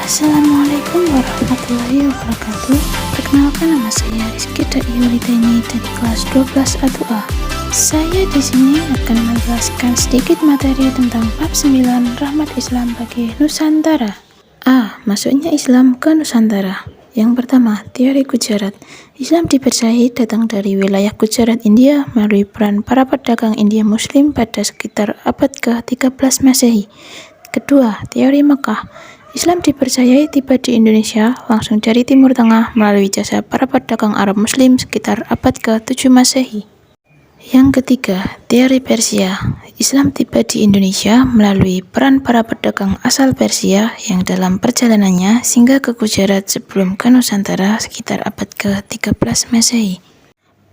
Assalamualaikum warahmatullahi wabarakatuh. Perkenalkan, nama saya Rizky dari Yuridani dari kelas 12 A2A. Saya di sini akan menjelaskan sedikit materi tentang bab 9 Rahmat Islam bagi Nusantara. A. Masuknya Islam ke Nusantara. Yang pertama, teori Gujarat. Islam dipercayai datang dari wilayah Gujarat, India melalui peran para pedagang India Muslim pada sekitar abad ke-13 Masehi. Kedua, teori Mekah. Islam dipercayai tiba di Indonesia langsung dari Timur Tengah melalui jasa para pedagang Arab Muslim sekitar abad ke-7 Masehi. Yang ketiga, teori Persia. Islam tiba di Indonesia melalui peran para pedagang asal Persia yang dalam perjalanannya singgah ke Gujarat sebelum ke Nusantara sekitar abad ke-13 Masehi.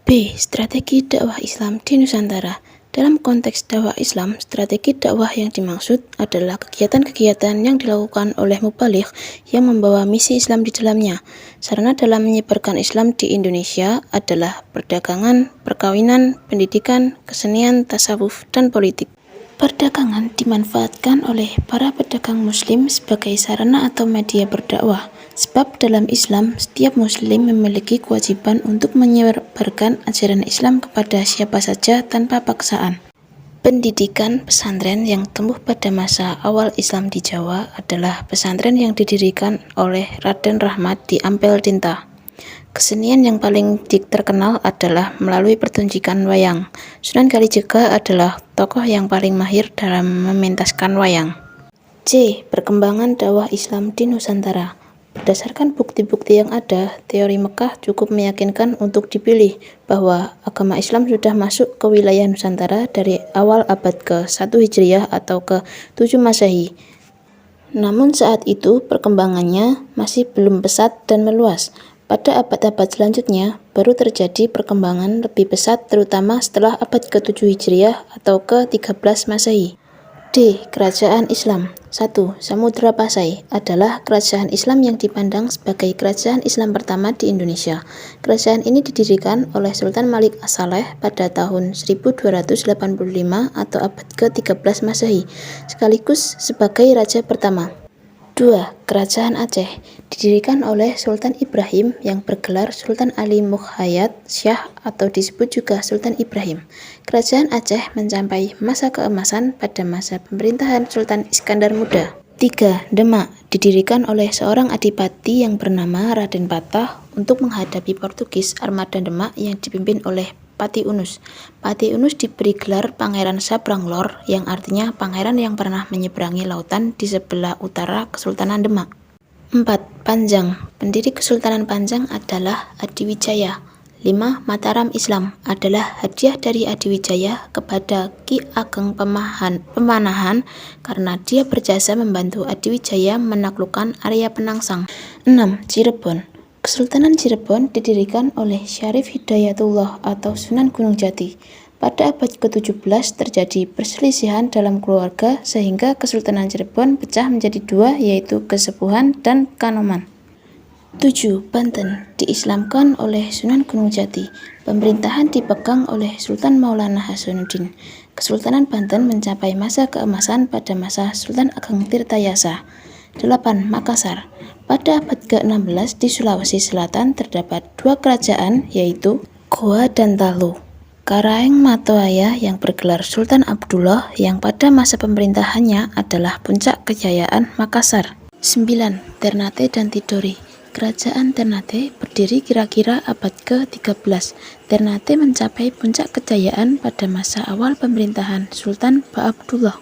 B. Strategi dakwah Islam di Nusantara. Dalam konteks dakwah Islam, strategi dakwah yang dimaksud adalah kegiatan-kegiatan yang dilakukan oleh mubaligh yang membawa misi Islam di dalamnya. Sarana dalam menyebarkan Islam di Indonesia adalah perdagangan, perkawinan, pendidikan, kesenian, tasawuf, dan politik. Perdagangan dimanfaatkan oleh para pedagang muslim sebagai sarana atau media berdakwah, sebab dalam Islam setiap muslim memiliki kewajiban untuk menyebarkan ajaran Islam kepada siapa saja tanpa paksaan. Pendidikan pesantren yang tumbuh pada masa awal Islam di Jawa adalah pesantren yang didirikan oleh Raden Rahmat di Ampel Tinta. Kesenian yang paling terkenal adalah melalui pertunjukan wayang. Sunan Kalijaga adalah tokoh yang paling mahir dalam mementaskan wayang. C. Perkembangan dakwah Islam di Nusantara. Berdasarkan bukti-bukti yang ada, teori Mekah cukup meyakinkan untuk dipilih bahwa agama Islam sudah masuk ke wilayah Nusantara dari awal abad ke-1 Hijriah atau ke-7 Masehi. Namun saat itu perkembangannya masih belum pesat dan meluas. Pada abad-abad selanjutnya, baru terjadi perkembangan lebih pesat terutama setelah abad ke-7 Hijriah atau ke-13 Masehi. D. Kerajaan Islam. 1. Samudra Pasai adalah kerajaan Islam yang dipandang sebagai kerajaan Islam pertama di Indonesia. Kerajaan ini didirikan oleh Sultan Malik As-Saleh pada tahun 1285 atau abad ke-13 Masehi, sekaligus sebagai raja pertama. 2. Kerajaan Aceh didirikan oleh Sultan Ibrahim yang bergelar Sultan Ali Mukhayat Syah atau disebut juga Sultan Ibrahim. Kerajaan Aceh mencapai masa keemasan pada masa pemerintahan Sultan Iskandar Muda. 3. Demak didirikan oleh seorang adipati yang bernama Raden Patah untuk menghadapi Portugis armada Demak yang dipimpin oleh Pati Unus. Pati Unus diberi gelar Pangeran Sabranglor yang artinya pangeran yang pernah menyeberangi lautan di sebelah utara Kesultanan Demak. 4. Panjang. Pendiri Kesultanan Panjang adalah Adiwijaya. 5. Mataram Islam adalah hadiah dari Adiwijaya kepada Ki Ageng Pemanahan karena dia berjasa membantu Adiwijaya menaklukkan area Penangsang. 6. Cirebon. Kesultanan Cirebon didirikan oleh Syarif Hidayatullah atau Sunan Gunung Jati. Pada abad ke-17 terjadi perselisihan dalam keluarga sehingga Kesultanan Cirebon pecah menjadi dua, yaitu Kesepuhan dan Kanoman. 7. Banten diislamkan oleh Sunan Gunung Jati. Pemerintahan dipegang oleh Sultan Maulana Hasanuddin. Kesultanan Banten mencapai masa keemasan pada masa Sultan Ageng Tirtayasa. 8. Makassar. Pada abad ke-16 di Sulawesi Selatan terdapat dua kerajaan, yaitu Goa dan Talu. Karaeng Matoaya yang bergelar Sultan Abdullah yang pada masa pemerintahannya adalah puncak kejayaan Makassar. 9. Ternate dan Tidore. Kerajaan Ternate berdiri kira-kira abad ke-13. Ternate mencapai puncak kejayaan pada masa awal pemerintahan Sultan Ba'abdullah.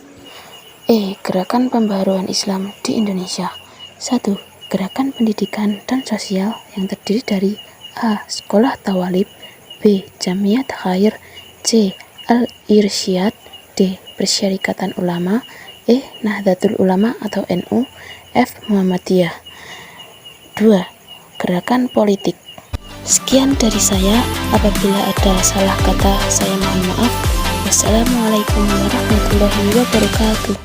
E. Gerakan Pembaharuan Islam di Indonesia. 1. Gerakan pendidikan dan sosial yang terdiri dari A. Sekolah Tawalib, B. Jamiat Khair, C. Al-Irsyad, D. Persyarikatan Ulama, E. Nahdlatul Ulama atau NU, F. Muhammadiyah. 2. Gerakan politik. Sekian dari saya, apabila ada salah kata saya mohon maaf. Wassalamualaikum warahmatullahi wabarakatuh.